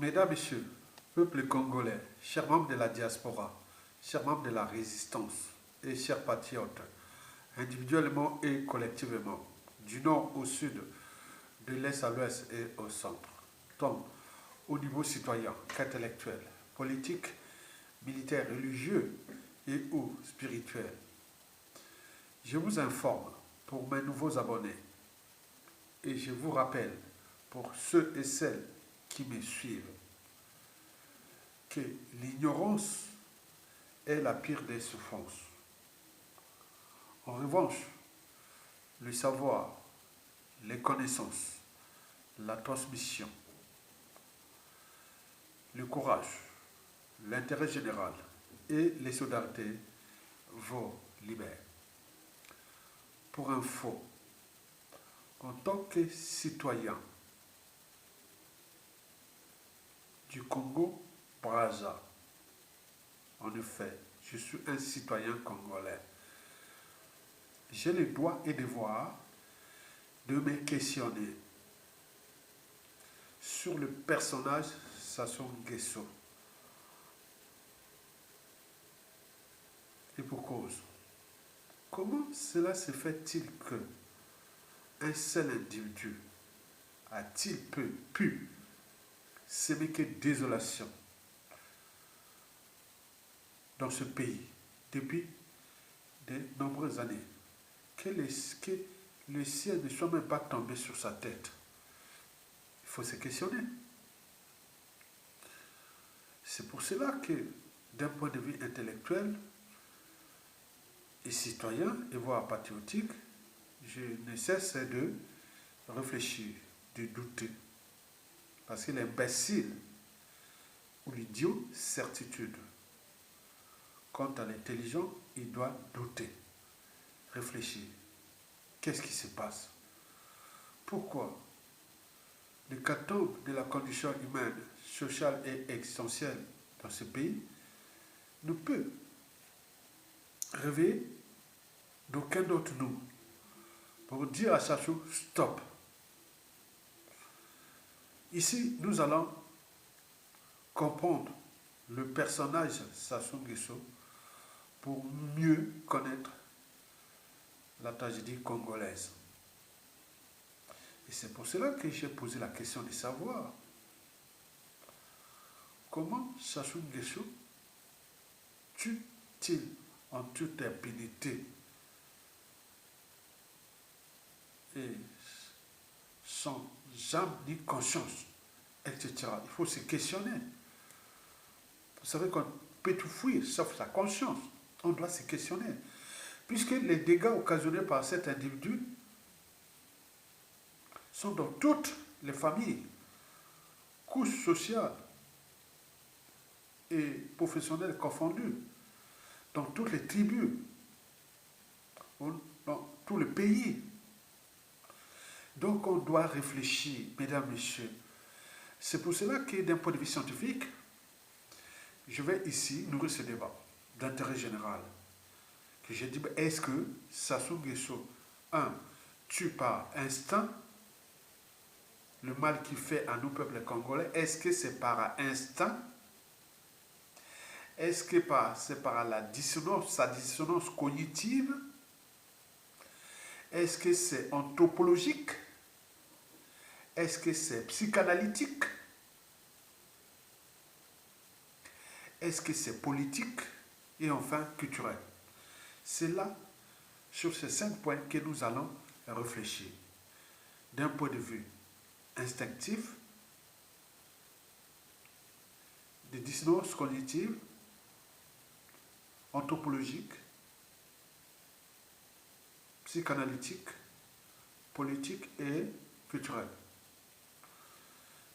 Mesdames, Messieurs, peuple congolais, chers membres de la diaspora, chers membres de la résistance et chers patriotes, individuellement et collectivement, du nord au sud, de l'est à l'ouest et au centre, tant au niveau citoyen qu'intellectuel, politique, militaire, religieux et ou spirituel. Je vous informe pour mes nouveaux abonnés et je vous rappelle pour ceux et celles qui me suivent que l'ignorance est la pire des souffrances. En revanche, le savoir, les connaissances, la transmission, le courage, l'intérêt général et les solidarités vous libèrent. Pour info, en tant que citoyen du Congo-Brazza, en effet, je suis un citoyen congolais. J'ai le droit et devoir de me questionner sur le personnage Sassou Nguesso. Et pour cause, comment cela se fait-il que un seul individu a-t-il pu s'aimer que désolation dans ce pays depuis de nombreuses années, que le ciel ne soit même pas tombé sur sa tête? Il faut se questionner. C'est pour cela que, d'un point de vue intellectuel et citoyen, et voire patriotique, je ne cesse de réfléchir, de douter. Parce que l'imbécile ou l'idiot, certitude. Quant à l'intelligent, il doit douter, réfléchir. Qu'est-ce qui se passe? Pourquoi l'hécatombe de la condition humaine, sociale et existentielle dans ce pays ne peut rêver d'aucun d'entre nous pour dire à Sassou stop. Ici, nous allons comprendre le personnage Sassou Nguesso pour mieux connaître la tragédie congolaise. Et c'est pour cela que j'ai posé la question de savoir comment Sassou Nguesso tue-t-il en toute impunité et sans âme ni conscience, etc. Il faut se questionner. Vous savez qu'on peut tout fuir, sauf sa conscience. On doit se questionner. Puisque les dégâts occasionnés par cet individu sont dans toutes les familles, couches sociales et professionnelles confondues, dans toutes les tribus, dans tout le pays. Donc on doit réfléchir, mesdames, messieurs. C'est pour cela que d'un point de vue scientifique, je vais ici nourrir ce débat d'intérêt général. Que j'ai dit, est-ce que Sassou Nguesso, tue par instinct le mal qu'il fait à nous, peuple congolais? Est-ce que c'est par instinct? Est-ce que c'est par sa dissonance cognitive? Est-ce que c'est anthropologique? Est-ce que c'est psychanalytique? Est-ce que c'est politique? Et enfin, culturel. C'est là, sur ces 5 points, que nous allons réfléchir. D'un point de vue instinctif, de dissonance cognitive, anthropologique, psychanalytique, politique et culturel.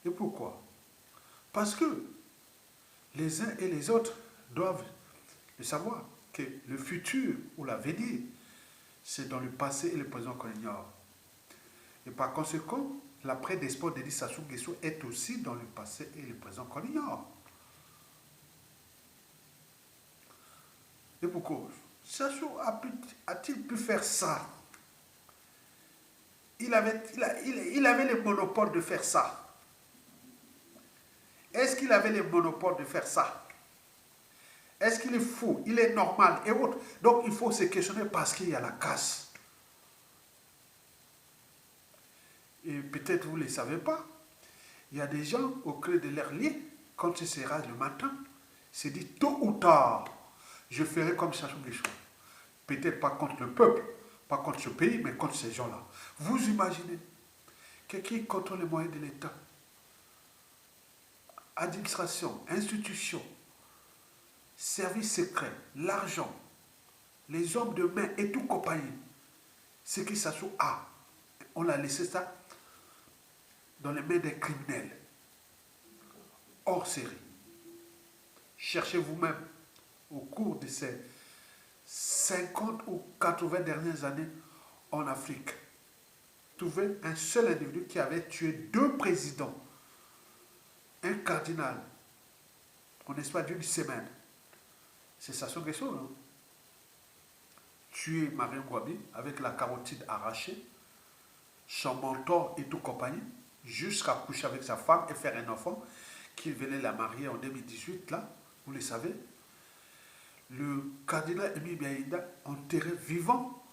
Et pourquoi? Parce que les uns et les autres doivent le savoir que le futur ou l'avenir, c'est dans le passé et le présent qu'on ignore. Et par conséquent, l'après des sports de Sassou Nguesso est aussi dans le passé et le présent qu'on ignore. Et pourquoi Sassou a-t-il pu faire ça? Il avait le monopole de faire ça. Est-ce qu'il avait les monopoles de faire ça? Est-ce qu'il est fou? Il est normal et autres. Donc il faut se questionner parce qu'il y a la casse. Et peut-être vous ne le savez pas. Il y a des gens au creux de leur lit, quand ils se rasent le matin, se disent tôt ou tard, je ferai comme ça sur les choses. Peut-être pas contre le peuple, pas contre ce pays, mais contre ces gens-là. Vous imaginez quelqu'un qui contrôle les moyens de l'État, administration, institution, services secrets, l'argent, les hommes de main et tout compagnie. Ce qui s'assoit à. On a laissé ça dans les mains des criminels. Hors série. Cherchez vous-même au cours de ces 50 ou 80 dernières années en Afrique. Trouvez un seul individu qui avait tué 2 présidents, un cardinal, en l'espace d'une semaine. C'est Sassou Nguesso, non? Tuer Marien Ngouabi avec la carotide arrachée, son mentor et tout compagnie, jusqu'à coucher avec sa femme et faire un enfant, qu'il venait la marier en 2018, là, vous le savez. Le cardinal Émile Biaïda enterré vivant.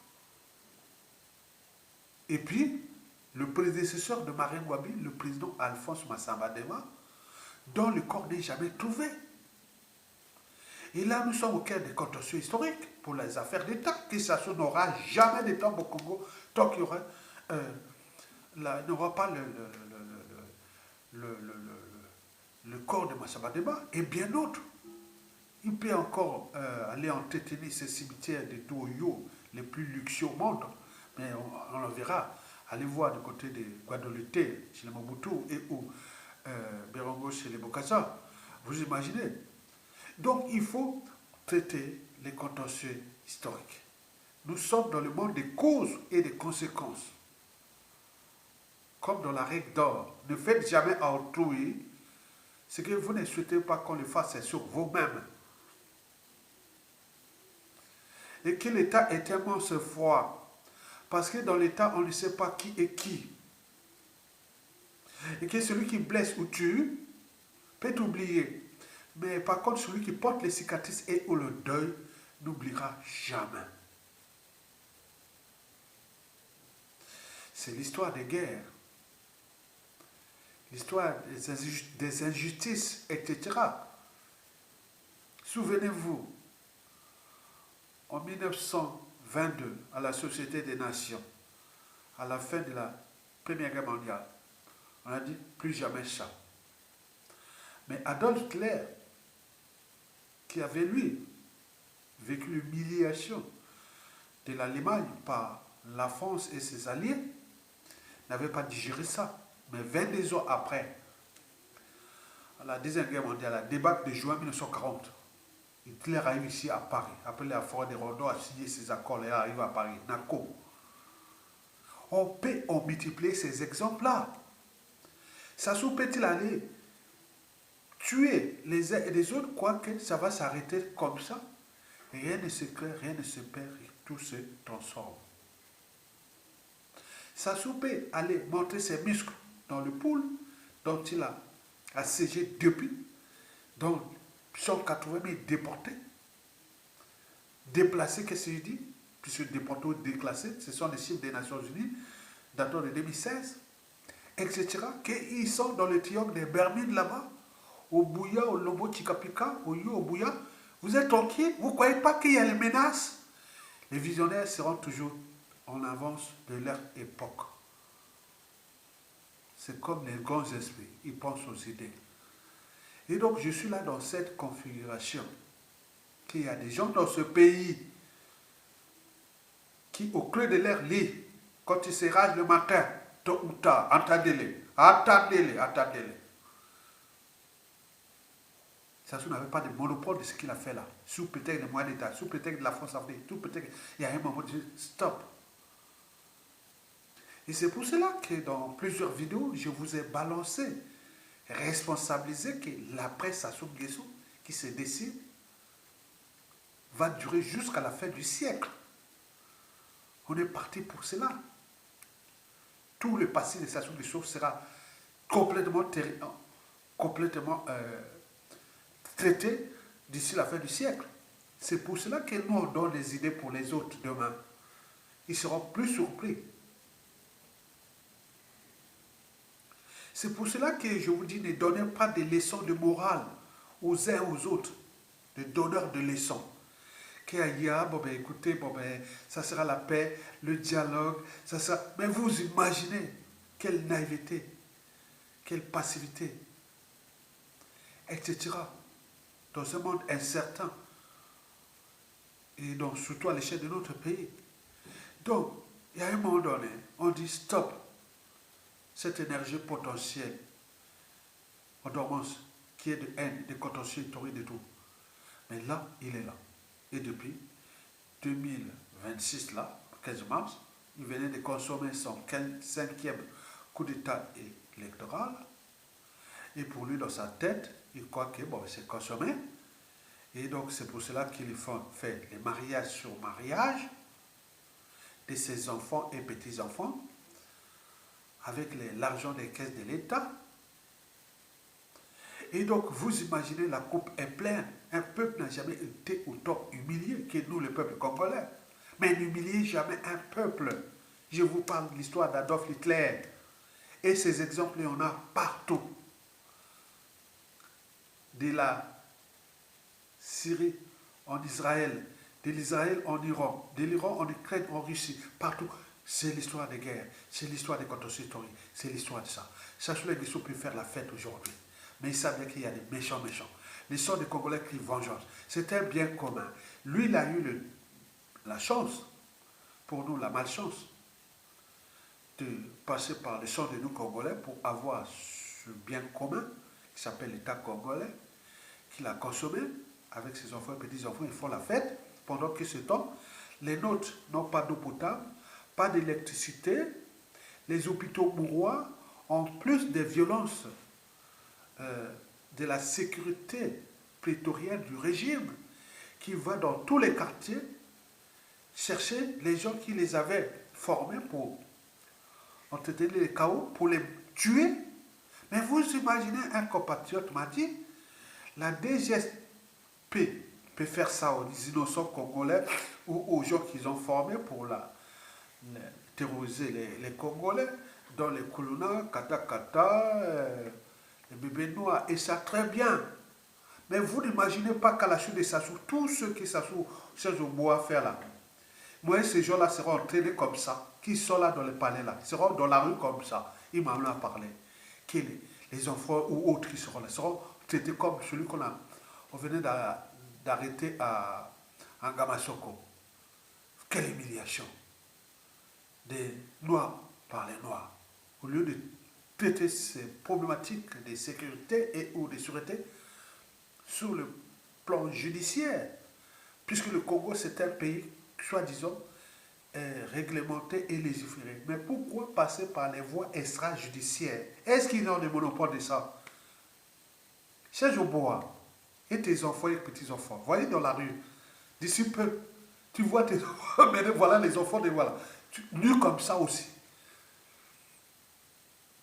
Et puis, le prédécesseur de Marien Ngouabi, le président Alphonse Massamba Dema, dont le corps n'est jamais trouvé. Et là, nous sommes au cœur des contentieux historiques pour les affaires d'État, qui Sassou n'aura jamais de temps au Congo, tant qu'il n'aura pas le corps de Massamba Dema et bien d'autres. Il peut encore aller entretenir ces cimetières de Toyo, les plus luxueux au monde, mais on le verra. Allez voir du côté de Guadeloupe, chez les Mobutu et ou Berongo chez les Bokassa. Vous imaginez? Donc il faut traiter les contentieux historiques. Nous sommes dans le monde des causes et des conséquences. Comme dans la règle d'or, ne faites jamais à autrui ce que vous ne souhaitez pas qu'on le fasse sur vous-même. Et que l'État est tellement ce froid. Parce que dans l'État, on ne sait pas qui est qui. Et que celui qui blesse ou tue peut oublier. Mais par contre, celui qui porte les cicatrices et ou le deuil n'oubliera jamais. C'est l'histoire des guerres. L'histoire des injustices, etc. Souvenez-vous, en 1922, à la Société des Nations, à la fin de la Première Guerre mondiale, on a dit plus jamais ça. Mais Adolf Hitler, qui avait lui vécu l'humiliation de l'Allemagne par la France et ses alliés, n'avait pas digéré ça. Mais 22 ans après, à la Deuxième Guerre mondiale, la débarque de juin 1940, Hitler arrive ici à Paris, après la forêt des Rhodons, a signé ses accords et arrive à Paris, NACO. On peut en multiplier ces exemples-là. Sassou peut-il aller tuer les uns et les autres, quoique ça va s'arrêter comme ça? Rien ne se crée, rien ne se perd, tout se transforme. Sassou peut aller montrer ses muscles dans le pool dont il a assiégé depuis, dont 180 000 déportés, déplacés, qu'est-ce qu'il dit? Puisque déportés ou déclassés, ce sont les chiffres des Nations Unies, datant de 2016, etc., qu'ils sont dans le triangle des Bermudes là-bas, au Bouya, au Lobo Chikapika, au Yo, au Bouya. Vous êtes tranquille? Vous ne croyez pas qu'il y a les menaces? Les visionnaires seront toujours en avance de leur époque. C'est comme les grands esprits, ils pensent aux idées. Et donc, je suis là dans cette configuration, qu'il y a des gens dans ce pays qui, au creux de leur lit, quand ils se rasent le matin, tôt ou tard, attendez-les, attendez-les, attendez-les. Sassou n'avait pas de monopole de ce qu'il a fait là, sous peut-être les moyens d'État, sous peut-être de la France-Afrique, sous peut-être il y a un moment de stop. Et c'est pour cela que dans plusieurs vidéos, je vous ai balancé, responsabilisé que l'après Sassou Nguesso, qui se décide, va durer jusqu'à la fin du siècle. On est parti pour cela. Tout le passé de Sassou Nguesso sera complètement complètement traité d'ici la fin du siècle. C'est pour cela que nous, on donne des idées pour les autres demain. Ils seront plus surpris. C'est pour cela que je vous dis, ne donnez pas des leçons de morale aux uns aux autres, des donneurs de leçons. Bon ben écoutez, bon ben, ça sera la paix, le dialogue, ça sera... Mais vous imaginez quelle naïveté, quelle passivité, etc. Dans ce monde incertain, et donc surtout à l'échelle de notre pays. Donc, il y a un moment donné, on dit stop, cette énergie potentielle en dormance, qui est de haine, de contentieux, de tout. Mais là, il est là. Et depuis 2026, là, 15 mars, il venait de consommer son 5e coup d'État électoral. Et pour lui, dans sa tête, il croit que bon, c'est consommé. Et donc, c'est pour cela qu'il fait les mariages sur mariage de ses enfants et petits-enfants avec l'argent des caisses de l'État. Et donc, vous imaginez, la coupe est pleine. Un peuple n'a jamais été autant humilié que nous, le peuple congolais. Mais n'humiliez jamais un peuple. Je vous parle de l'histoire d'Adolf Hitler. Et ces exemples, il y en a partout. De la Syrie en Israël, de l'Israël en Iran, de l'Iran en Ukraine, en Russie, partout. C'est l'histoire des guerres, c'est l'histoire des contentieux historiques, c'est l'histoire de ça. Sacha Nguesso peut faire la fête aujourd'hui. Mais il savait qu'il y a des méchants. L'histoire des Congolais crient vengeance. C'est un bien commun. Lui, il a eu la chance, pour nous la malchance, de passer par le sang de nous Congolais pour avoir ce bien commun qui s'appelle l'État congolais, qu'il a consommé avec ses enfants et petits-enfants. Ils font la fête pendant que ce temps, les nôtres n'ont pas d'eau potable, pas d'électricité, les hôpitaux bourrois, en plus des violences de la sécurité prétorienne du régime qui va dans tous les quartiers chercher les gens qui les avaient formés pour entretenir les chaos, pour les tuer. Mais vous imaginez, un compatriote m'a dit, la DGSP peut faire ça aux innocents congolais ou aux gens qu'ils ont formés pour terroriser les Congolais, dans les Kuluna, Katakata, les bébés noirs, et ça très bien. Mais vous n'imaginez pas qu'à la chute de Sassou, tous ceux qui Sassou cherchent au bois à faire là, moi ces gens-là seront entraînés comme ça, qui sont là dans les palais là, ils seront dans la rue comme ça. Il m'a parlé. Que les enfants ou autres qui seront là seront traités comme celui on venait d'arrêter à Ngamasoko. Quelle humiliation! Des Noirs par les Noirs. Au lieu de traiter ces problématiques de sécurité et ou de sûreté sur le plan judiciaire, puisque le Congo c'est un pays, soi-disant, réglementé et légiféré. Mais pourquoi passer par les voies extrajudiciaires? Est-ce qu'ils ont le monopole de ça? Serge Oboa et tes enfants et petits-enfants, voyez dans la rue, d'ici peu, tu vois tes enfants, mais voilà les enfants, voilà. Nus comme ça aussi.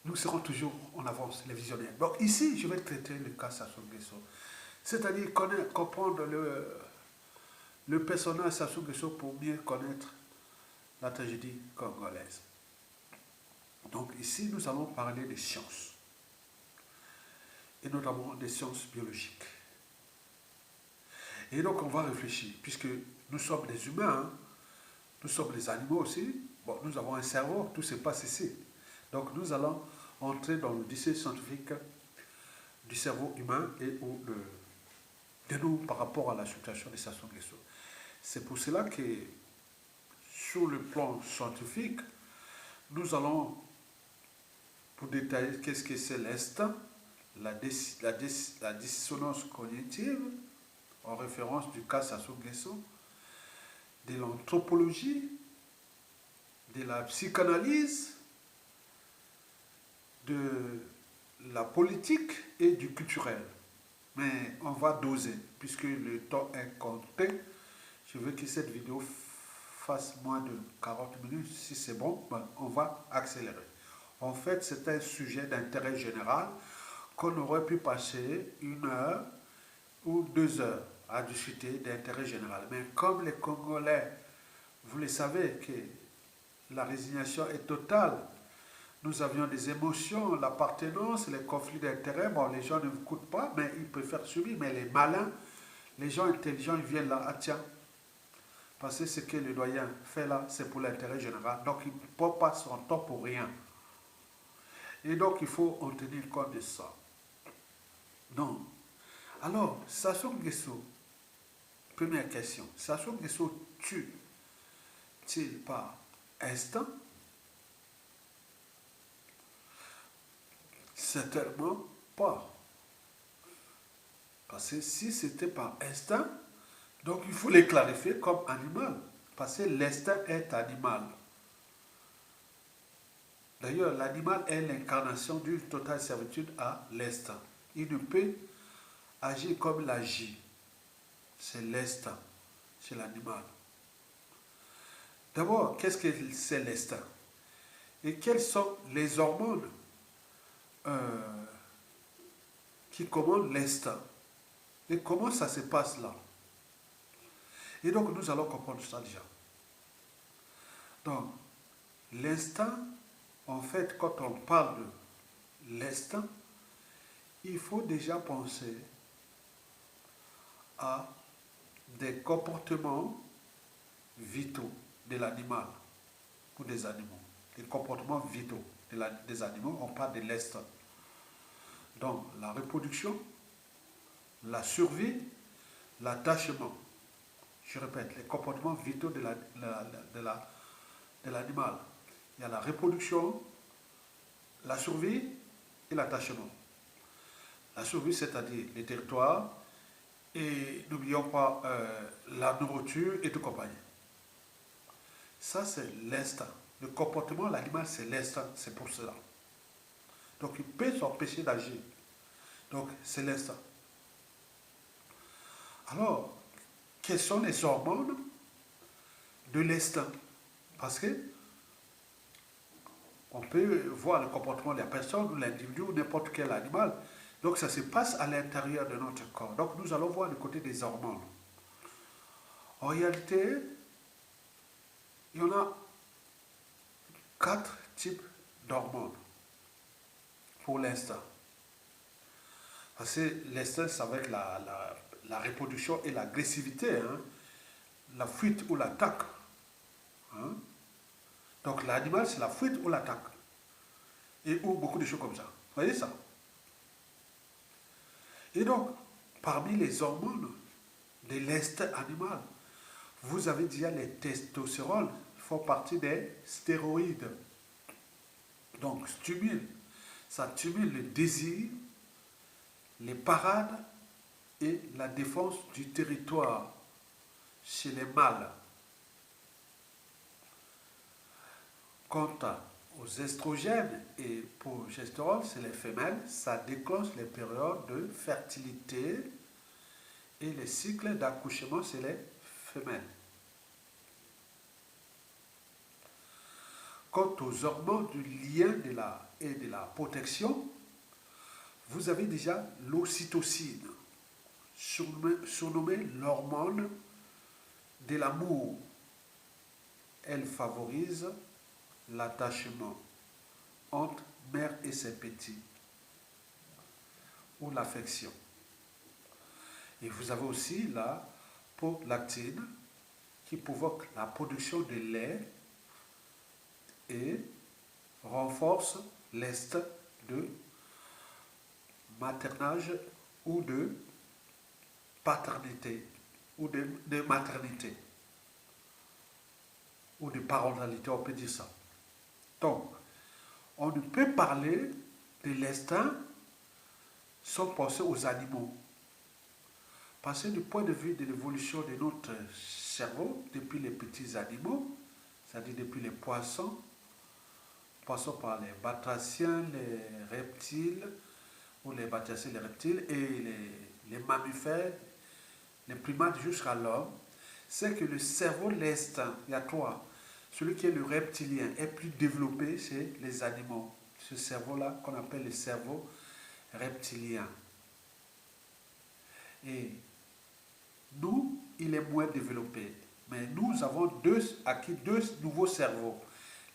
Nous serons toujours en avance, les visionnaires. Donc ici, je vais traiter le cas Sassou Nguesso. C'est-à-dire comprendre le personnage Sassou Nguesso pour mieux connaître la tragédie congolaise. Donc ici, nous allons parler des sciences. Et notamment des sciences biologiques. Et donc on va réfléchir, puisque nous sommes des humains, hein, nous sommes des animaux aussi. Bon, nous avons un cerveau, tout se passe ici. Donc nous allons entrer dans le dossier scientifique du cerveau humain et de nous par rapport à la situation de Sassou Nguesso. C'est pour cela que sur le plan scientifique, nous allons, pour détailler qu'est-ce que c'est l'instinct, la dissonance cognitive, en référence du cas Sassou Nguesso, de l'anthropologie, de la psychanalyse, de la politique et du culturel. Mais on va doser, puisque le temps est compté. Je veux que cette vidéo fasse moins de 40 minutes. Si c'est bon, ben, on va accélérer. En fait, c'est un sujet d'intérêt général qu'on aurait pu passer 1 heure ou 2 heures à discuter d'intérêt général. Mais comme les Congolais, vous le savez, que la résignation est totale, nous avions des émotions, l'appartenance, les conflits d'intérêts. Bon, les gens ne vous coûtent pas, mais ils préfèrent subir. Mais les malins, les gens intelligents, ils viennent là, ah tiens, parce que ce que le doyen fait là, c'est pour l'intérêt général. Donc, il ne prend pas son temps pour rien. Et donc, il faut en tenir compte de ça. Donc, alors, Sassou Nguesso, première question, Sassou Nguesso tue-t-il par instinct? Certainement pas. Parce que si c'était par instinct, donc il faut les clarifier comme animal. Parce que l'instinct est animal. D'ailleurs, l'animal est l'incarnation d'une totale servitude à l'instinct. Il ne peut agir comme il agit. C'est l'instinct chez l'animal. D'abord, qu'est-ce que c'est l'instinct? Et quelles sont les hormones qui commandent l'instinct? Et comment ça se passe là? Et donc, nous allons comprendre ça déjà. Donc, l'instinct, en fait, quand on parle de l'instinct, il faut déjà penser à des comportements vitaux de l'animal ou des animaux. Des comportements vitaux des animaux, on parle de l'instinct. Donc, la reproduction, la survie, l'attachement. Je répète, les comportements vitaux de l'animal. Il y a la reproduction, la survie et l'attachement. La survie, c'est-à-dire les territoires, et n'oublions pas la nourriture et tout compagnie. Ça, c'est l'instinct. Le comportement de l'animal, c'est l'instinct, c'est pour cela. Donc, il peut s'empêcher d'agir. Donc, c'est l'instinct. Alors, quelles sont les hormones de l'instinct? Parce que on peut voir le comportement de la personne ou l'individu ou n'importe quel animal. Donc, ça se passe à l'intérieur de notre corps. Donc, nous allons voir le côté des hormones. En réalité, il y en a 4 types d'hormones pour l'instinct. Parce que l'instinct, c'est avec la reproduction et l'agressivité, hein, la fuite ou l'attaque. Hein. Donc l'animal, c'est la fuite ou l'attaque. Ou beaucoup de choses comme ça. Vous voyez ça? Et donc, parmi les hormones de l'instinct animal, vous avez déjà les testostérones, qui font partie des stéroïdes. Donc, ça stimule le désir, les parades et la défense du territoire chez les mâles. Quant aux estrogènes et progestérone, c'est les femelles, ça déclenche les périodes de fertilité et les cycles d'accouchement, c'est les femelles. Quant aux hormones du lien et de la protection, vous avez déjà l'ocytocine, surnommée l'hormone de l'amour. Elle favorise l'attachement entre mère et ses petits, ou l'affection. Et vous avez aussi la prolactine qui provoque la production de lait et renforce l'instinct de maternage ou de paternité ou de maternité ou de parentalité, on peut dire ça. Donc, on ne peut parler de l'instinct sans penser aux animaux. Parce que du point de vue de l'évolution de notre cerveau, depuis les petits animaux, c'est-à-dire depuis les poissons, passons par les batraciens, les reptiles, ou les batraciens, les reptiles, et les mammifères, les primates jusqu'à l'homme, c'est que le cerveau, l'instinct, il y a 3. Celui qui est le reptilien est plus développé chez les animaux. Ce cerveau-là, qu'on appelle le cerveau reptilien. Et nous, il est moins développé. Mais nous avons acquis deux nouveaux cerveaux.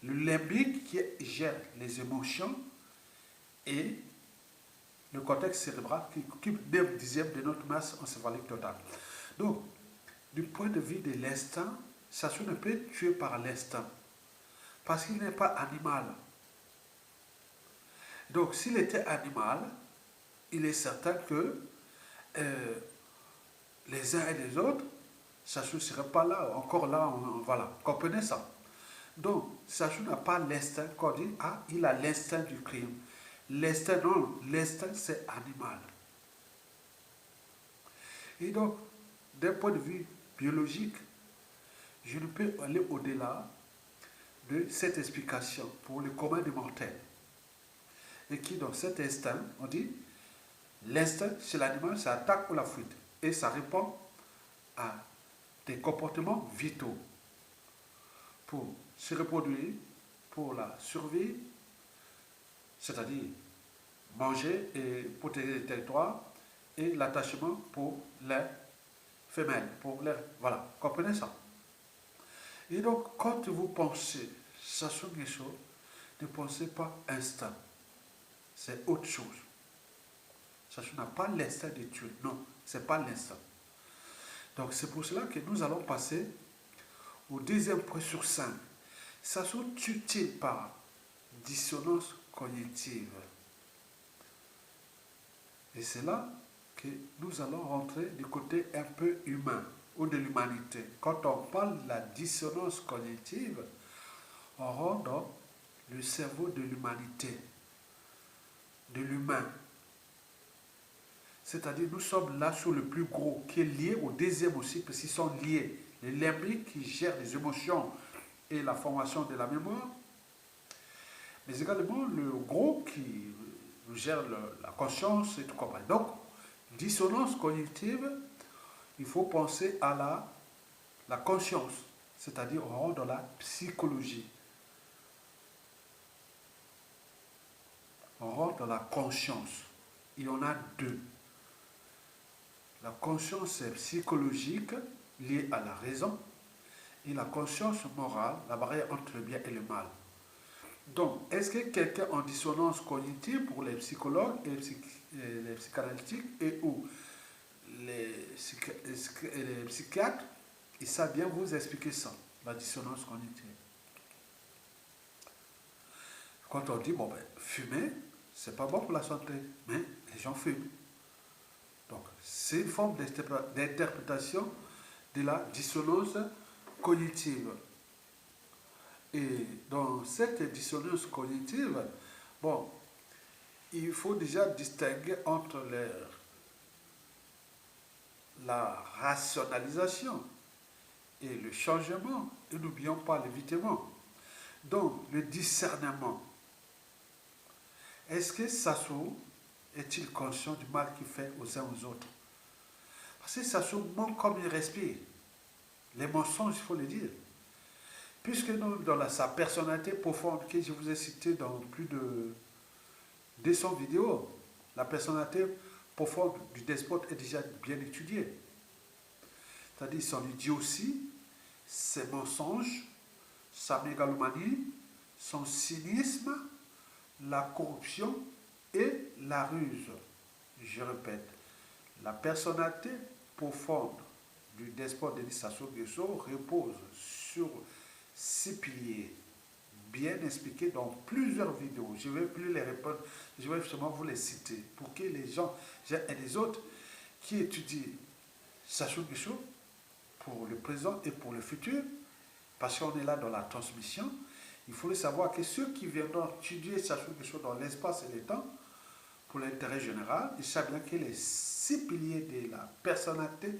Le limbique qui gère les émotions et le cortex cérébral qui occupe 9 dixièmes de notre masse encéphalique totale. Donc, du point de vue de l'instinct, Sassou ne peut être tué par l'instinct parce qu'il n'est pas animal. Donc, s'il était animal, il est certain que les uns et les autres, Sassou ne serait pas là, encore là, voilà, comprenez ça. Donc, Sassou n'a pas l'instinct qu'on dit, ah, il a l'instinct du crime. L'instinct, non, l'instinct c'est animal. Et donc, d'un point de vue biologique, je ne peux aller au-delà de cette explication pour le commun des mortels. Et qui, dans cet instinct, on dit, l'instinct chez l'animal, c'est l'attaque ou la fuite. Et ça répond à des comportements vitaux pour se reproduire, pour la survie, c'est-à-dire manger et protéger le territoire, et l'attachement pour les femelles, pour les... Voilà, comprenez ça. Et donc, quand vous pensez Sassou Nguesso, ne pensez pas instinct. C'est autre chose. Sassou n'a pas l'instinct de tuer. Non, ce n'est pas l'instinct. Donc, c'est pour cela que nous allons passer au deuxième point sur 5. Sassou tue-t-il par dissonance cognitive? Et c'est là que nous allons rentrer du côté un peu humain ou de l'humanité. Quand on parle de la dissonance cognitive, on rentre dans le cerveau de l'humanité, de l'humain. C'est-à-dire nous sommes là sur le plus gros, qui est lié au deuxième aussi, parce qu'ils sont liés. Les limbiques qui gèrent les émotions et la formation de la mémoire, mais également le gros qui gère la conscience et tout comme ça. Donc, dissonance cognitive, il faut penser à la conscience, c'est-à-dire on rentre dans la psychologie. On rentre dans la conscience. Il y en a deux. La conscience psychologique liée à la raison et la conscience morale, la barrière entre le bien et le mal. Donc, est-ce que quelqu'un en dissonance cognitive pour les psychologues et les psychanalytiques et ou les psychiatres, ils savent bien vous expliquer ça, la dissonance cognitive. Quand on dit, bon ben, fumer, c'est pas bon pour la santé, mais les gens fument. Donc, c'est une forme d'interprétation de la dissonance cognitive. Et dans cette dissonance cognitive, bon, il faut déjà distinguer entre la rationalisation et le changement, et n'oublions pas l'évitement. Donc, le discernement. Est-ce que Sassou est-il conscient du mal qu'il fait aux uns aux autres? Parce que Sassou manque comme il respire. Les mensonges, il faut le dire. Puisque nous, dans sa personnalité profonde, que je vous ai cité dans plus de 200 vidéos, la personnalité profonde du despote est déjà bien étudiée. C'est-à-dire son idiotie, ses mensonges, sa mégalomanie, son cynisme, la corruption et la ruse. Je répète, la personnalité profonde du despote Denis Sassou Nguesso repose sur 6 piliers bien expliqués dans plusieurs vidéos. Je ne vais plus les répondre, je vais justement vous les citer pour que les gens et les autres qui étudient Sassou Nguesso pour le présent et pour le futur, parce qu'on est là dans la transmission, il faut savoir que ceux qui viendront étudier Sassou Nguesso dans l'espace et le temps, pour l'intérêt général, ils savent bien que les 6 piliers de la personnalité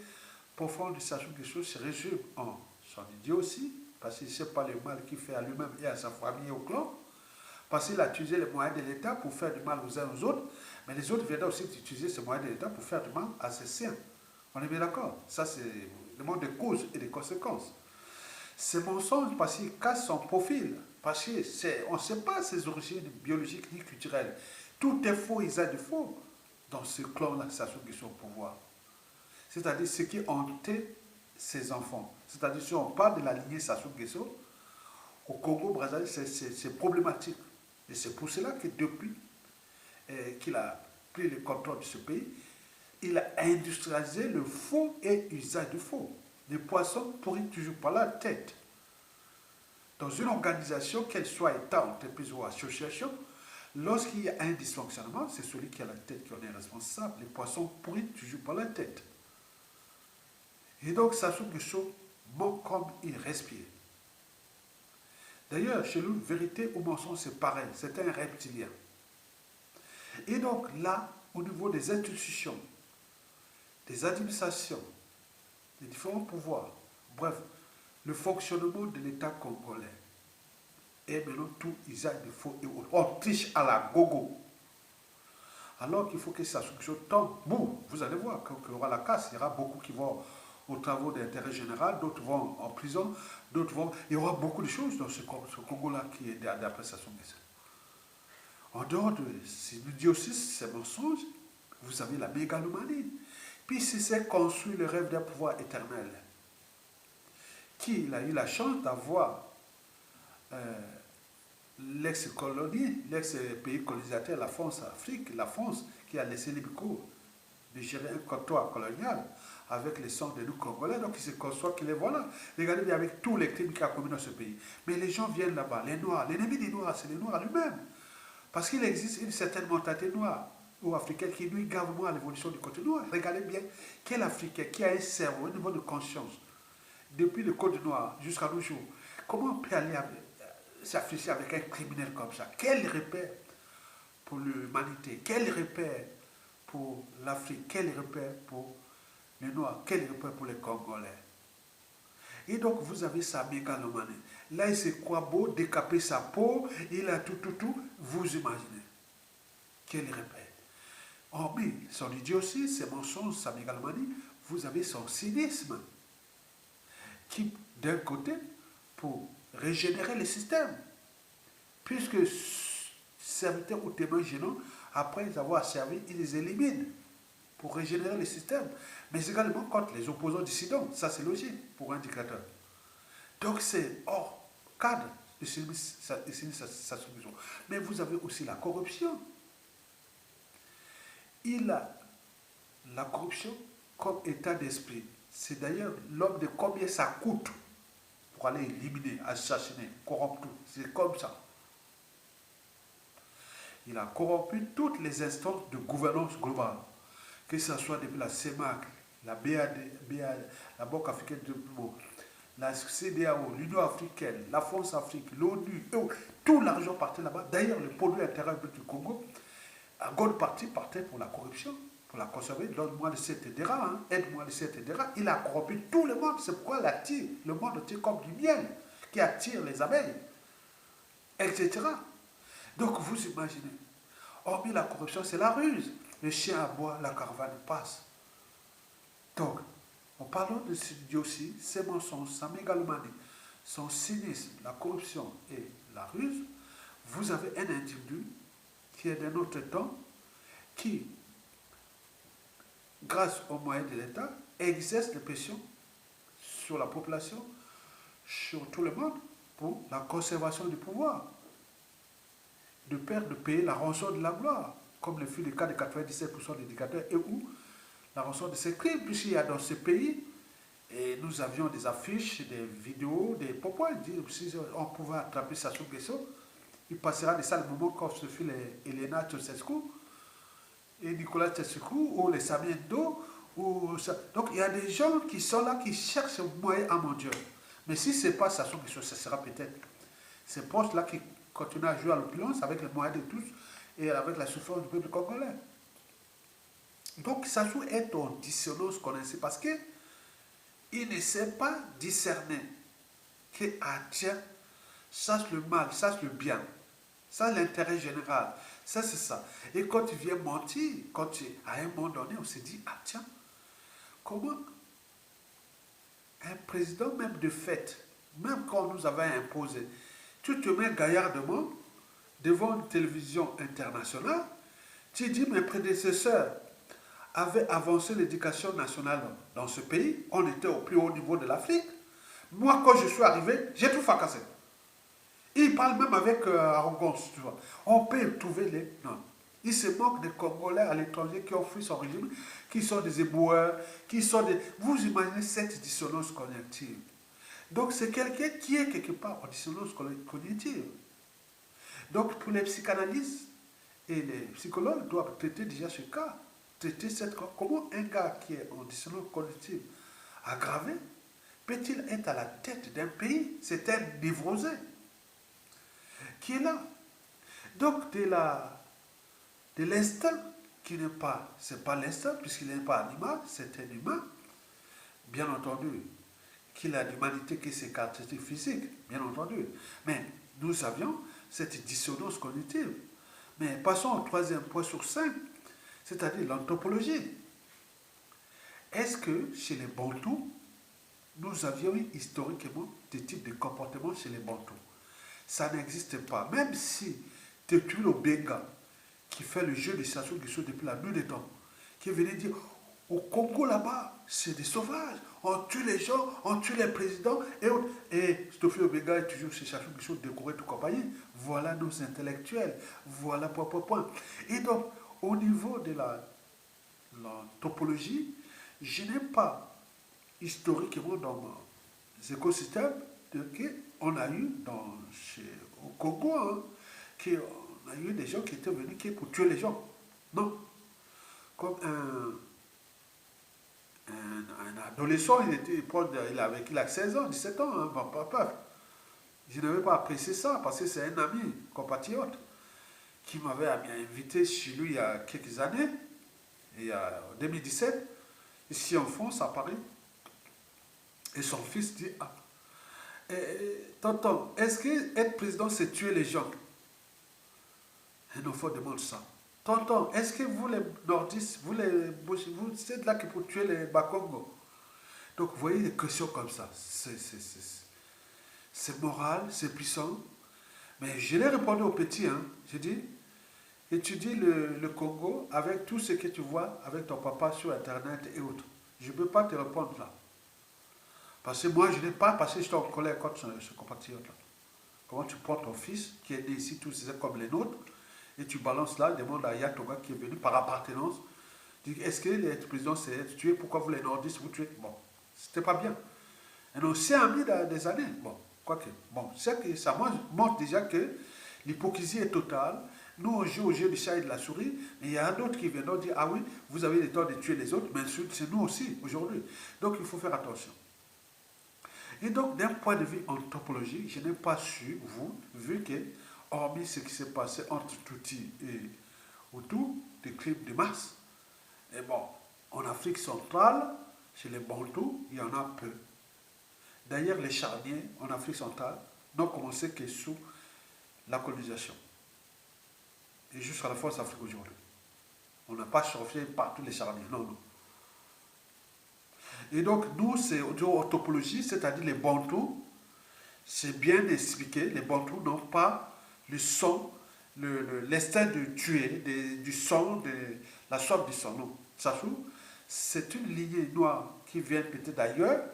profonde de Sassou Nguesso se résument en son idiotie, parce qu'il ne sait pas le mal qu'il fait à lui-même et à sa famille et au clan, parce qu'il a utilisé les moyens de l'État pour faire du mal aux uns aux autres, mais les autres viendront aussi utiliser ces moyens de l'État pour faire du mal à ses siens. On est bien d'accord? Ça, c'est le monde des causes et des conséquences. Ces mensonges, parce qu'il casse son profil, parce qu'on ne sait pas ses origines biologiques ni culturelles. Tout est faux, il a du faux. dans ce clan-là, Sassou Nguesso au pouvoir. C'est-à-dire ceux qui ont hanté ses enfants. C'est-à-dire si on parle de la lignée Sassou Nguesso, au Congo-Brazzaville, c'est problématique. Et c'est pour cela que depuis qu'il a pris le contrôle de ce pays, il a industrialisé le faux et usage du faux. Les poissons pourrissent toujours par la tête. Dans une organisation, qu'elle soit État, entreprise ou association, lorsqu'il y a un dysfonctionnement, c'est celui qui a la tête qui en est responsable. Les poissons pourrissent toujours par la tête. Et donc, Sassou Nguesso manque comme il respire. D'ailleurs, chez nous, vérité ou mensonge, c'est pareil. C'est un reptilien. Et donc, là, au niveau des institutions, des administrations, des différents pouvoirs, bref, le fonctionnement de l'État congolais est maintenant tout usage de faux et autres. On triche à la gogo. Alors qu'il faut que ça tombe. Bon, vous allez voir, quand il y aura la casse, il y aura beaucoup qui vont aux travaux d'intérêt général, d'autres vont en prison, d'autres vont... Il y aura beaucoup de choses dans ce Congo-là qui est d'après Sassou Nguesso. En dehors de ces idioties, ces mensonges, vous avez la mégalomanie. Puis c'est construit le rêve d'un pouvoir éternel. Qui a eu la chance d'avoir l'ex-colonie, l'ex-pays colonisateur, la France, l'Afrique, la France, qui a laissé les Bicou de gérer un comptoir colonial avec les sons de nous Congolais, donc il se conçoit qu'il est voilà. Regardez bien avec tous les crimes qu'il a commis dans ce pays. Mais les gens viennent là-bas, les Noirs, l'ennemi des Noirs, c'est les Noirs lui-même. Parce qu'il existe une certaine mentalité noire ou africaine qui nuit gravement à l'évolution du côté noir. Regardez bien quel Africain qui a un cerveau, un niveau de conscience, depuis le Côte noir jusqu'à nos jours, comment on peut aller s'afficher avec un criminel comme ça? Quel repère pour l'humanité? Quel repère pour l'Afrique? Quel repère pour les Noirs? Quel repère pour les Congolais? Et donc vous avez sa mégalomanie. Là il se croit beau, décaper sa peau, il a tout, vous imaginez. Quel repère? Hormis son idiotie, ses mensonges, sa mégalomanie, vous avez son cynisme. Qui, d'un côté, pour régénérer le système, puisque serviteurs ou témoins gênants, après avoir servi, ils les éliminent pour régénérer le système, mais également contre les opposants dissidents. Ça, c'est logique pour un dictateur. Donc, c'est hors cadre de sa soumission. Mais vous avez aussi la corruption. Il a la corruption comme état d'esprit. C'est d'ailleurs l'homme de combien ça coûte pour aller éliminer, assassiner, corrompre tout. C'est comme ça. Il a corrompu toutes les instances de gouvernance globale, que ce soit depuis la CEMAC, la BAD, la Banque africaine de développement, la CEDEAO, l'Union africaine, la France-Afrique, l'ONU, tout l'argent partait là-bas. D'ailleurs, le produit intérieur brut du Congo, à grande partie partait pour la corruption. Pour la conserver, donne-moi de cet DERA, hein, aide-moi de cet DERA. Il a corrompu tout le monde, c'est pourquoi il attire le monde entier comme du miel, qui attire les abeilles, etc. Donc vous imaginez, hormis la corruption, c'est la ruse. Le chien aboie, la caravane passe. Donc, en parlant de ce idiotie, ses mensonges, sa mégalomanie, son cynisme, la corruption et la ruse, vous avez un individu qui est d'un autre temps, qui, grâce aux moyens de l'État, exerce des pressions sur la population, sur tout le monde, pour la conservation du pouvoir, de peur de payer la rançon de la gloire, comme le fut le cas de 97% des dictateurs, et où la rançon de ces crimes, puisqu'il y a dans ce pays, et nous avions des affiches, des vidéos, des propos, si on pouvait attraper Sassou Nguesso, il passera de ça le moment quand ce fut les Elena Ceausescu, et Nicolas Tseskou, ou les Samiendo, donc il y a des gens qui sont là, qui cherchent un moyen à mon Dieu. Mais si ce n'est pas Sassou Nguesso, ce sera peut-être ces postes-là qui continuent à jouer à l'opulence avec les moyens de tous et avec la souffrance du peuple congolais. Donc Sassou est en dissonance connaissée parce qu'il ne sait pas discerner que, ah tiens, ça c'est le mal, ça c'est le bien, ça c'est l'intérêt général. Ça, c'est ça. Et quand tu viens mentir, à un moment donné, on se dit, ah tiens, comment un président même de fait, même quand on nous avait imposé, tu te mets gaillardement devant une télévision internationale, tu dis, mes prédécesseurs, avait avancé l'éducation nationale dans ce pays. On était au plus haut niveau de l'Afrique. Moi, quand je suis arrivé, j'ai tout fracassé. Il parle même avec arrogance, tu vois. On peut trouver les... Non. Il se moque des Congolais à l'étranger qui ont fui son régime, qui sont des éboueurs, qui sont des... Vous imaginez cette dissonance cognitive. Donc c'est quelqu'un qui est quelque part en dissonance cognitive. Donc pour les psychanalystes et les psychologues doivent traiter déjà ce cas. Traiter cette... Comment un gars qui est en dissonance cognitive aggravée peut-il être à la tête d'un pays? C'est un névrosé qui est là. Donc de l'instinct qui n'est pas, c'est pas l'instinct puisqu'il n'est pas animal, c'est un humain. Bien entendu, qu'il a l'humanité qui est ses caractéristiques physiques, bien entendu. Mais nous avions cette dissonance cognitive. Mais passons au troisième point sur 5, c'est-à-dire l'anthropologie. Est-ce que chez les Bantous, nous avions eu historiquement des types de comportements chez les Bantous? Ça n'existe pas. Même si Tetuil Obenga, qui fait le jeu de Sassou Nguesso depuis la nuit des temps, qui est venu dire au Congo là-bas, c'est des sauvages, on tue les gens, on tue les présidents et autres. Et Tetuil Obenga est toujours chez Sassou Nguesso décoré tout compagnie. Voilà nos intellectuels, voilà point. Et donc, au niveau de l'anthropologie, je n'ai pas historiquement dans mes écosystèmes qu'on a eu au Congo, hein, on a eu des gens qui étaient venus pour tuer les gens. Non. Comme un adolescent, il a 16 ans, 17 ans, hein, bon, pas. Je n'avais pas apprécié ça parce que c'est un ami, compatriote, qui m'avait invité chez lui il y a quelques années, en 2017, ici en France, à Paris. Et son fils dit, ah, tonton, est-ce que être président, c'est tuer les gens? Un enfant demande ça. Tonton, est-ce que vous les nordistes, vous êtes là que pour tuer les Bakongo? Donc vous voyez des questions comme ça. C'est moral, c'est puissant. Mais je l'ai répondu au petit, hein. J'ai dit, étudie le Congo avec tout ce que tu vois avec ton papa sur Internet et autres. Je ne peux pas te répondre là. Parce que moi, je n'ai pas passé, j'étais en colère contre ce compatriote-là. Comment tu prends ton fils, qui est né ici, tous comme les nôtres, et tu balances là, demande à Yatoga qui est venu par appartenance, dis, est-ce que être président, c'est être tué? Pourquoi vous les nordistes, vous tuez? Bon, c'était pas bien. Et donc, c'est un mis des années. Bon, quoique. Bon, c'est que ça montre déjà que l'hypocrisie est totale. Nous, on joue au jeu du chat et de la souris, mais il y a d'autres qui viennent dire, ah oui, vous avez le temps de tuer les autres, mais c'est nous aussi, aujourd'hui. Donc, il faut faire attention. Et donc, d'un point de vue anthropologique, je n'ai pas su, vu que, hormis ce qui s'est passé entre Tutsi et Hutu, des crimes de masse, et bon, en Afrique centrale, chez les Bantous, il y en a peu. D'ailleurs, les charniers en Afrique centrale n'ont commencé que sous la colonisation. Et jusqu'à la force Afrique aujourd'hui. On n'a pas surfé partout les charniers, non. Et donc, nous, c'est anthropologie, c'est-à-dire les Bantous, c'est bien expliqué, les Bantous n'ont pas le sang, l'instinct de tuer, du sang, la soif du sang, non. Sassou, c'est une lignée noire qui vient peut-être d'ailleurs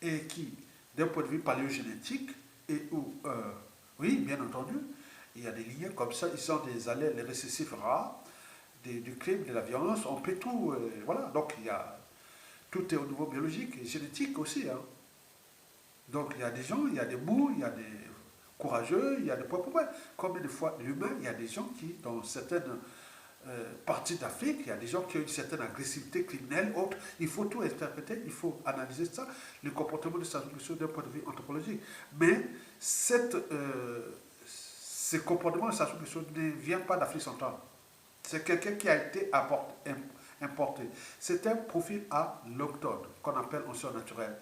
et qui, d'un point de vue paléogénétique, oui, bien entendu, il y a des lignées comme ça, ils ont des allèles récessifs rares, du crime, de la violence, on peut tout, voilà, donc tout est au niveau biologique et génétique aussi. Hein. Donc il y a des gens, il y a des mous, il y a des courageux, il y a des poids. Combien de fois l'humain, il y a des gens qui, dans certaines parties d'Afrique, il y a des gens qui ont une certaine agressivité criminelle, autre. Il faut tout interpréter, il faut analyser ça, le comportement de Sassou Nguesso d'un point de vue anthropologique. Mais ce comportement de Sassou Nguesso ne vient pas d'Afrique centrale. C'est quelqu'un qui a été importé. C'est un profil allochtone, qu'on appelle en surnaturel.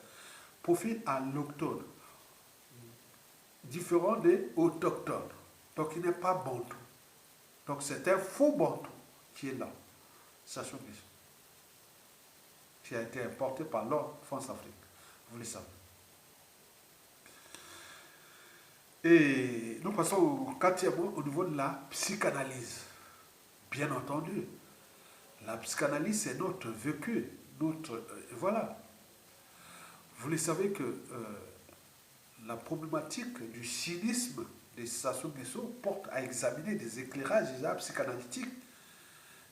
Profil allochtone, différent des autochtones. Donc il n'est pas bantou. Donc c'est un faux bantou qui est là. Sassou Nguesso. Qui a été importé par l'ordre France-Afrique. Vous le savez. Et nous passons au quatrième au niveau de la psychanalyse. Bien entendu, La psychanalyse, c'est notre vécu, notre... voilà. Vous le savez que la problématique du cynisme de Sassou Nguesso porte à examiner des éclairages déjà psychanalytiques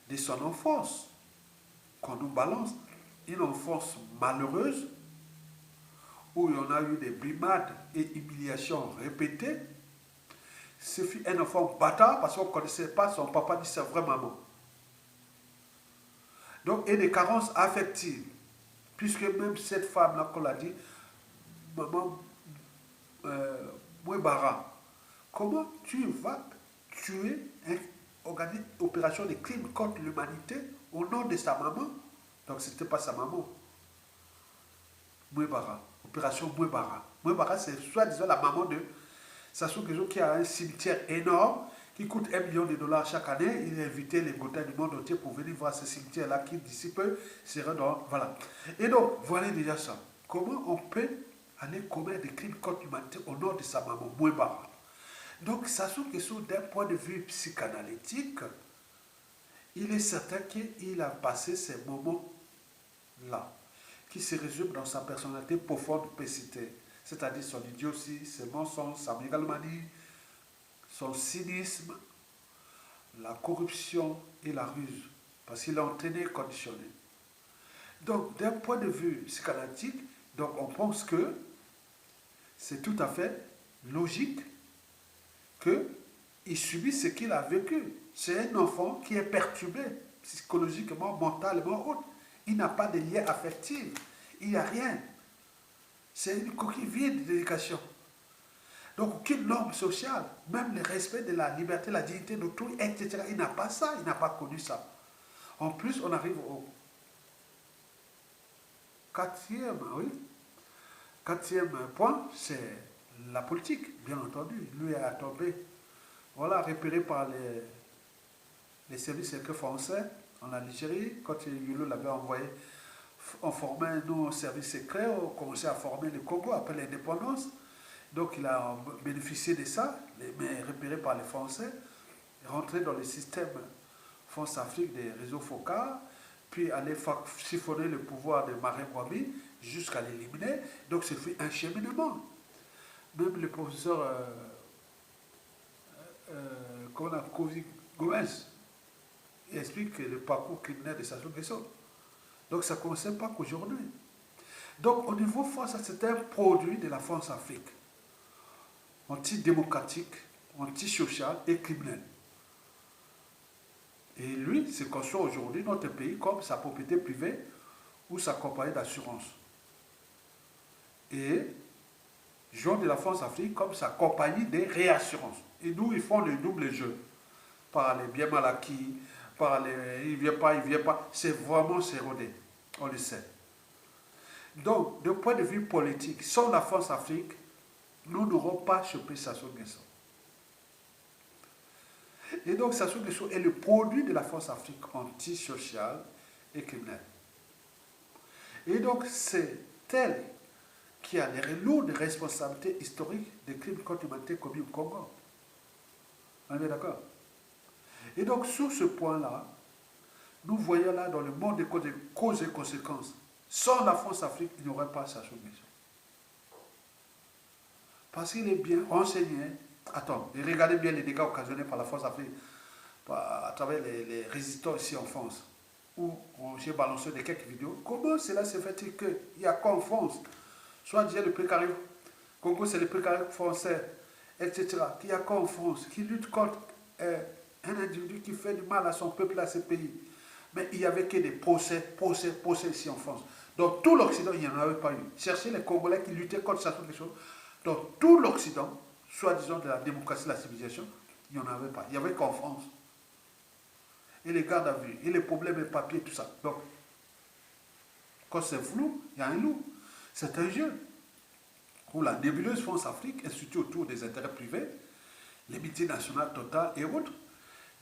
de son enfance. Qu'on nous balance une enfance malheureuse où il y en a eu des brimades et humiliations répétées. Ce fut un enfant bâtard parce qu'on ne connaissait pas son papa ni sa vraie maman. Donc, et des carences affectives. Puisque même cette femme-là, qu'on l'a dit, maman Mouébara, comment tu vas tuer, organiser une opération de crime contre l'humanité au nom de sa maman? Donc, ce n'était pas sa maman. Mouébara, opération Mouébara. Mouébara, c'est soi-disant la maman de Sassou Nguesso qui a un cimetière énorme qui coûte 1 million de dollars chaque année. Il a invité les Gotins du monde entier pour venir voir ce cimetière-là qui, d'ici peu, sera dans... Voilà. Et donc, voilà déjà ça. Comment on peut aller commettre des crimes contre l'humanité au nom de sa maman, Mouébara? Donc, Sassou Nguesso, d'un point de vue psychanalytique, il est certain qu'il a passé ces moments-là, qui se résument dans sa personnalité profonde, pécité, c'est-à-dire son idiotie, ses mensonges, sa mégalomanie, son cynisme, la corruption et la ruse, parce qu'il est entraîné et conditionné. Donc, d'un point de vue psychanalytique, donc on pense que c'est tout à fait logique qu'il subisse ce qu'il a vécu. C'est un enfant qui est perturbé psychologiquement, mentalement, autre. Il n'a pas de lien affectif. Il n'y a rien. C'est une coquille vide d'éducation. Donc, aucune norme sociale, même le respect de la liberté, la dignité d'autrui, etc. Il n'a pas ça, il n'a pas connu ça. En plus, on arrive au quatrième point, c'est la politique, bien entendu. Lui a tombé, voilà, repéré par les services secrets français en Algérie, quand Yolo l'avait envoyé, on formait nos services secrets, on commençait à former le Congo après l'indépendance. Donc il a bénéficié de ça, mais repéré par les Français, rentré dans le système France-Afrique des réseaux FOCA, puis aller siphonner le pouvoir de Marin Wami jusqu'à l'éliminer. Donc c'est fait un cheminement. Même le professeur Gomez explique que le parcours criminel de Sassou Nguesso. Donc ça ne concerne pas qu'aujourd'hui. Donc au niveau France, c'est un produit de la France-Afrique. Antidémocratique, antisocial et criminel. Et lui, se conçoit aujourd'hui notre pays comme sa propriété privée ou sa compagnie d'assurance. Et joue de la France-Afrique comme sa compagnie de réassurance. Et nous, ils font le double jeu. Par les biens mal acquis, par les il ne vient pas. C'est vraiment s'éroder. On le sait. Donc, d'un point de vue politique, sans la France-Afrique, nous n'aurons pas chopé Sassou Nguesso. Et donc, Sassou Nguesso est le produit de la France-Afrique antisociale et criminelle. Et donc, c'est elle qui a les lourdes responsabilités historiques des crimes contre l'humanité commis au Congo. On est d'accord? Et donc, sur ce point-là, nous voyons là dans le monde des causes et conséquences. Sans la France-Afrique, il n'y aurait pas Sassou Nguesso. Parce qu'il est bien renseigné. Attends, et regardez bien les dégâts occasionnés par la France-Afrique à travers les résistants ici en France, où j'ai balancé de quelques vidéos. Comment cela se fait-il qu'il n'y a qu'en France, soit disait le précaré Congo, c'est le précaré français, etc., qu'il n'y a qu'en France, qui lutte contre un individu qui fait du mal à son peuple, à ses pays. Mais il n'y avait que des procès ici en France. Dans tout l'Occident, il n'y en avait pas eu. Cherchez les Congolais qui luttaient contre Sassou Nguesso. Dans tout l'Occident, soi-disant de la démocratie, de la civilisation, il n'y en avait pas. Il n'y avait qu'en France. Et les gardes à vue, et les problèmes, les papiers, tout ça. Donc, quand c'est flou, il y a un loup. C'est un jeu. Où la nébuleuse France-Afrique est située autour des intérêts privés, les multinationales totales et autres,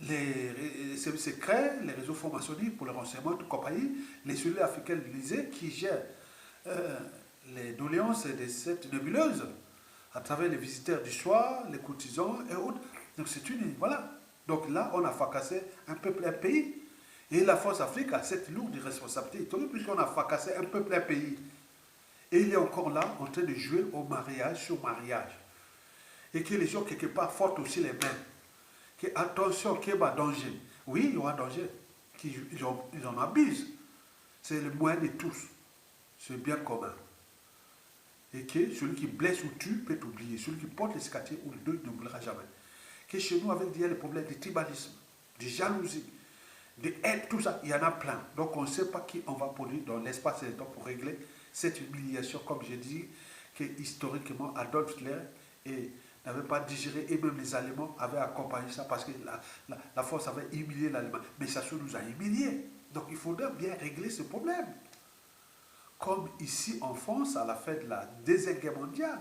les services secrets, les réseaux francs-maçonniques pour le renseignement, toute compagnie, les cellules africaines de l'Élysée qui gèrent les doléances de cette nébuleuse à travers les visiteurs du soir, les courtisans et autres. Donc c'est une... Voilà. Donc là, on a fracassé un peuple, un pays Et la force Afrique a cette lourde responsabilité historique puisqu'on a fracassé un peu plein pays. Et il est encore là en train de jouer au mariage sur mariage. Et que les gens quelque part frottent aussi les mains. Que attention, qu'il y a danger. Oui, il y aura danger. Ils en abusent. C'est le moyen de tous. C'est le bien commun. Et que celui qui blesse ou tue peut oublier. Celui qui porte les cicatrices ou le deuil n'oubliera jamais. Que chez nous, avec des problèmes de tribalisme, de jalousie, de haine, tout ça, il y en a plein. Donc on ne sait pas qui on va produire dans l'espace et le temps pour régler cette humiliation, comme j'ai dit, que historiquement Adolf Hitler n'avait pas digéré et même les Allemands avaient accompagné ça parce que la force avait humilié l'Allemagne. Mais ça nous a humiliés. Donc il faudrait bien régler ce problème. Comme ici en France, à la fin de la Deuxième Guerre mondiale,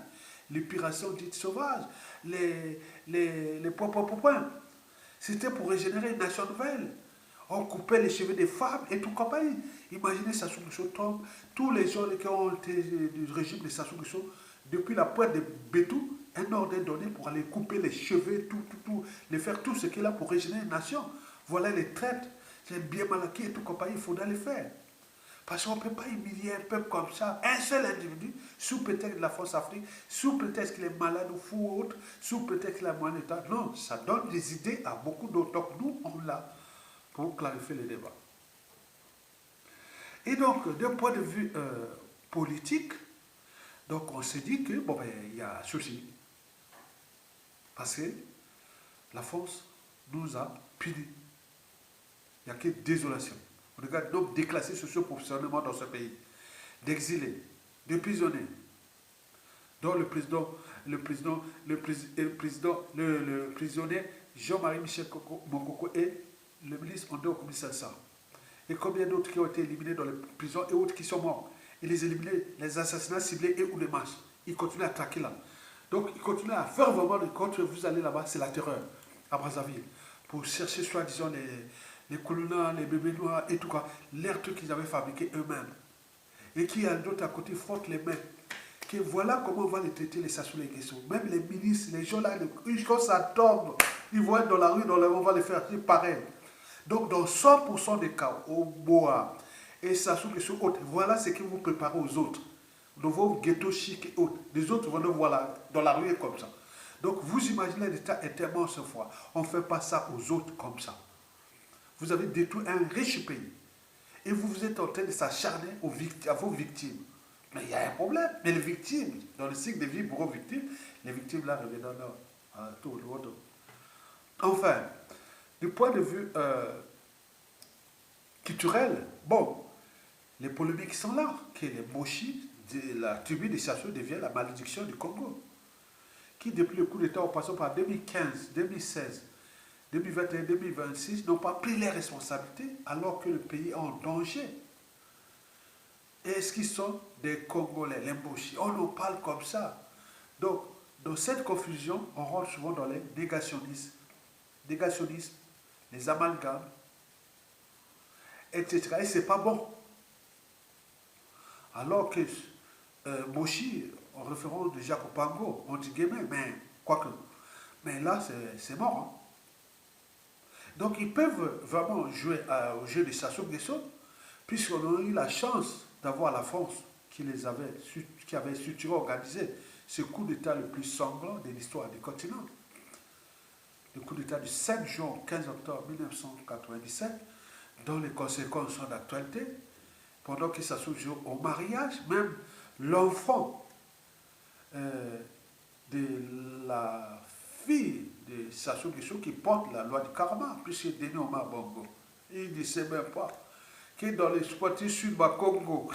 l'épuration dite sauvage, les points. C'était pour régénérer une nation nouvelle. On coupait les cheveux des femmes et tout compagnie. Imaginez Sassou Nguesso tombe, tous les gens qui ont été du régime de Sassou Nguesso, depuis la pointe de Bétou, un ordre donné pour aller couper les cheveux, les faire tout ce qu'il a pour régénérer une nation. Voilà les traites, c'est bien mal acquis et tout compagnie, il faudra les faire. Parce qu'on ne peut pas humilier un peuple comme ça, un seul individu, sous prétexte de la force Afrique, sous prétexte qu'il est malade ou fou ou autre, sous prétexte qu'il a moins d'état. Non, ça donne des idées à beaucoup d'autres. Donc nous, on l'a pour clarifier le débat. Et donc, d'un point de vue politique, donc on s'est dit que, bon, ben, il y a souci. Parce que la force nous a punis. Il n'y a que désolation. On regarde donc déclassés socio-professionnellement dans ce pays, d'exilés, de prisonniers, dont le prisonnier Jean-Marie Michel Mokoko et le ministre André Okumu-Sansah. Et combien d'autres qui ont été éliminés dans les prisons et autres qui sont morts. Et les éliminés, les assassinats ciblés et ou les marches. Ils continuent à traquer là. Donc ils continuent à faire vraiment, quand vous allez là-bas, c'est la terreur à Brazzaville. Pour chercher soi-disant les colonnats, les bébés noirs et tout quoi, l'air truc qu'ils avaient fabriqué eux-mêmes. Et qui, à d'autres à côté, frottent les mains. Que voilà comment on va les traiter, les Sassou Nguesso. Même les milices, les gens là, quand ça tombe, ils vont être dans la rue, on va les faire pareil. Donc, dans 100% des cas, au Boa et Sassou Nguesso autres, voilà ce que vous préparez aux autres. Dans vos ghettos chics et autres. Les autres vont voilà, dans la rue comme ça. Donc, vous imaginez l'État interne ce fois. On ne fait pas ça aux autres comme ça. Vous avez détruit un riche pays. Et vous êtes en train de s'acharner à vos victimes. Mais il y a un problème. Mais les victimes, dans le cycle de vie pour vos victimes, les victimes là reviennent à tout le monde. Enfin, du point de vue culturel, bon, les polémiques sont là, que les mochis de la tribu des Sassou devient la malédiction du Congo. Qui, depuis le coup d'État, en passant par 2015, 2016, 2021, 2026, n'ont pas pris les responsabilités alors que le pays est en danger. Est-ce qu'ils sont des Congolais, les mochis? On en parle comme ça. Donc, dans cette confusion, on rentre souvent dans les négationnismes, les amalgames, etc. Et c'est pas bon. Alors que Moshi, en référence de Jacques Pango, on dit guillemets, mais quoique. Mais là, c'est mort. Hein. Donc, ils peuvent vraiment jouer au jeu de Sassou Nguesso, puisqu'on a eu la chance d'avoir la France qui avait structuré, organisé ce coup d'État le plus sanglant de l'histoire du continent. Le coup d'État du 5 juin au 15 octobre 1997, dont les conséquences sont d'actualité, pendant que ça se joue au mariage, même l'enfant de la fille de Sassou Nguesso qui porte la loi du karma, puisque Denis Omar Bongo, il ne sait même pas que dans les sportifs sud Congo,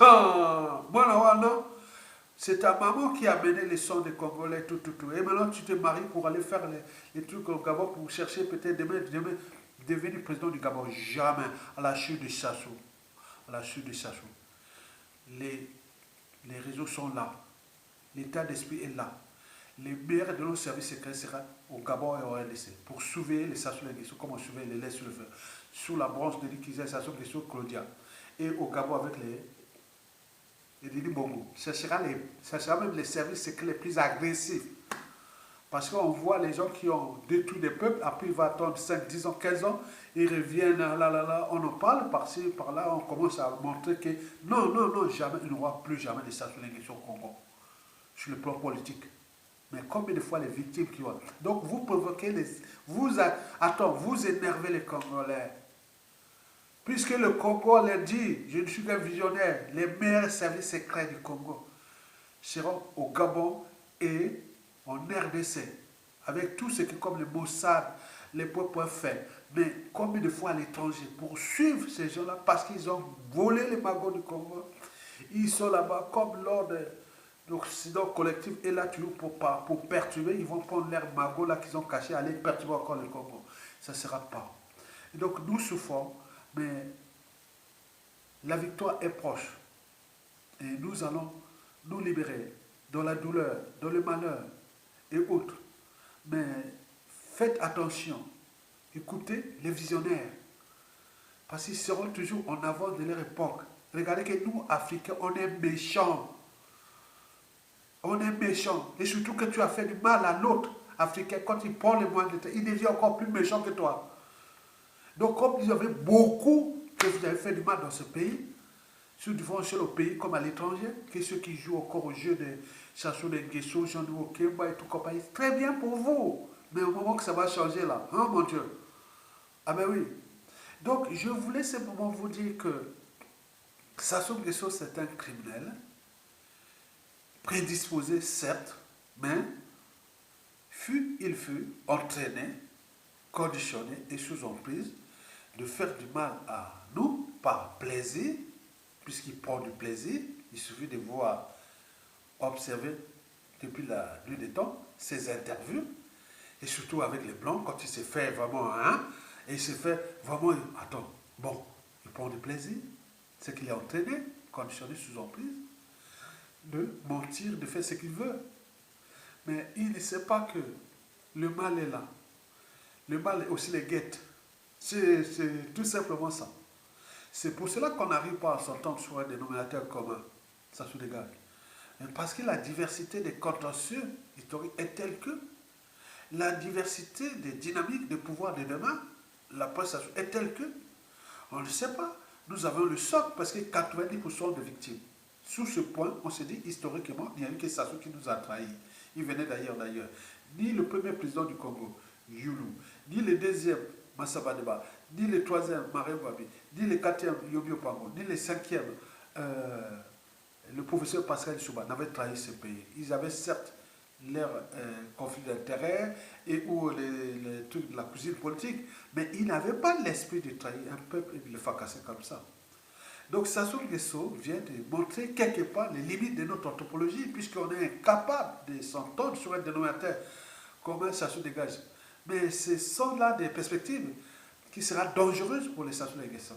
c'est ta maman qui a mené les sons des Congolais, tout. Et maintenant, tu te maries pour aller faire les trucs au Gabon pour chercher peut-être demain devenir président du Gabon. Jamais. À la chute de Sassou. À la chute de Sassou. Les réseaux sont là. L'état d'esprit est là. Les meilleurs de nos services secrets seront au Gabon et au RDC pour surveiller les Sassou Nguesso, comme on surveille les laits sur le feu. Sous la branche de l'Ikizé, Sassou Nguesso, Claudia. Et au Gabon avec les Dini Bongo. Ça sera même les services secrets les plus agressifs Parce qu'on voit les gens qui ont détruit des peuples, après il va attendre 5, 10 ans, 15 ans, ils reviennent, là, on en parle par-ci, par-là, on commence à montrer que non, jamais, il n'y aura plus jamais de sanctions au Congo, sur le plan politique. Mais combien de fois les victimes qui ont... Donc vous provoquez les... vous énervez les Congolais. Puisque le Congo leur dit, je ne suis qu'un visionnaire, les meilleurs services secrets du Congo seront au Gabon et en RDC, avec tout ce qui comme le Mossad, les points peuvent faire. Mais combien de fois à l'étranger pour suivre ces gens-là parce qu'ils ont volé les magots du Congo. Ils sont là-bas comme lors de l'Occident collectif est là toujours pour perturber. Ils vont prendre leurs magots là qu'ils ont cachés, aller perturber encore le Congo. Ça ne sera pas. Et donc nous souffrons, mais la victoire est proche. Et nous allons nous libérer dans la douleur, dans le malheur et autres. Mais faites attention, écoutez les visionnaires, parce qu'ils seront toujours en avance de leur époque. Regardez que nous, Africains, on est méchants. On est méchants. Et surtout que tu as fait du mal à l'autre Africain, quand il prend le moindre de temps, il devient encore plus méchant que toi. Donc comme vous avez beaucoup que vous avez fait du mal dans ce pays, souvent sur le pays comme à l'étranger, que ceux qui jouent encore au jeu de chansons de Nguesso, Jean de Okemba et tout compagnie, très bien pour vous. Mais au moment que ça va changer là, hein mon Dieu. Ah ben oui. Donc je voulais simplement vous dire que Sassou Nguesso c'est un criminel, prédisposé certes, mais il fut entraîné, conditionné et sous emprise de faire du mal à nous par plaisir, puisqu'il prend du plaisir. Il suffit de voir, observer depuis la nuit des temps ses interviews, et surtout avec les Blancs, quand il s'est fait vraiment un, et il s'est fait vraiment, attends, bon, il prend du plaisir, c'est qu'il est entraîné, conditionné sous emprise, de mentir, de faire ce qu'il veut. Mais il ne sait pas que le mal est là. Le mal est aussi les guettes. C'est tout simplement ça. C'est pour cela qu'on n'arrive pas à s'entendre sur un dénominateur commun. Ça se dégage. Mais parce que la diversité des contentieux historiques est telle que la diversité des dynamiques de pouvoir de demain, la presse est telle que, on ne sait pas. Nous avons le socle parce que 90% de victimes. Sous ce point, on s'est dit historiquement, il n'y a eu que Sassou qui nous a trahis. Il venait d'ailleurs. Ni le premier président du Congo, Youlou, ni le deuxième, Massaba Deba, ni le troisième, Maré Wabi, ni le quatrième, Yobio Pango, ni le cinquième, le professeur Pascal Souba n'avaient trahi ce pays. Ils avaient certes leur conflit d'intérêts et ou les trucs de la cuisine politique, mais ils n'avaient pas l'esprit de trahir un peuple et de le fracasser comme ça. Donc Sassou Nguesso vient de montrer quelque part les limites de notre anthropologie, puisqu'on est incapable de s'entendre sur un dénominateur commun Sassou dégage. Mais ce sont là des perspectives qui seront dangereuses pour les Sassou Nguesso.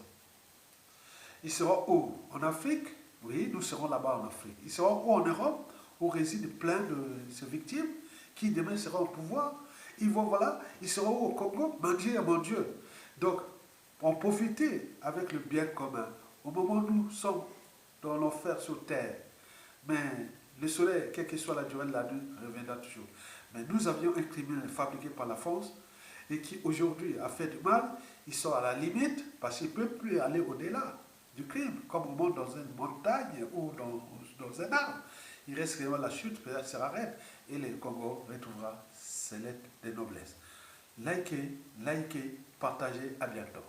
Ils seront où? En Afrique? Oui, nous serons là-bas en Afrique. Ils seront où en Europe? Où résident plein de ces victimes qui demain seront au pouvoir. Ils vont, voilà, ils seront où au Congo? Mon Dieu. Donc, en profiter avec le bien commun. Au moment où nous sommes dans l'enfer sur terre, mais le soleil, quelle que soit la durée de la nuit, reviendra toujours. Mais nous avions un criminel fabriqué par la France et qui aujourd'hui a fait du mal. Ils sont à la limite parce qu'ils ne peuvent plus aller au-delà du crime, comme on monte dans une montagne ou dans un arbre. Il reste que la chute, peut-être sera raide et le Congo retrouvera ses lettres de noblesse. Likez, partagez, à bientôt.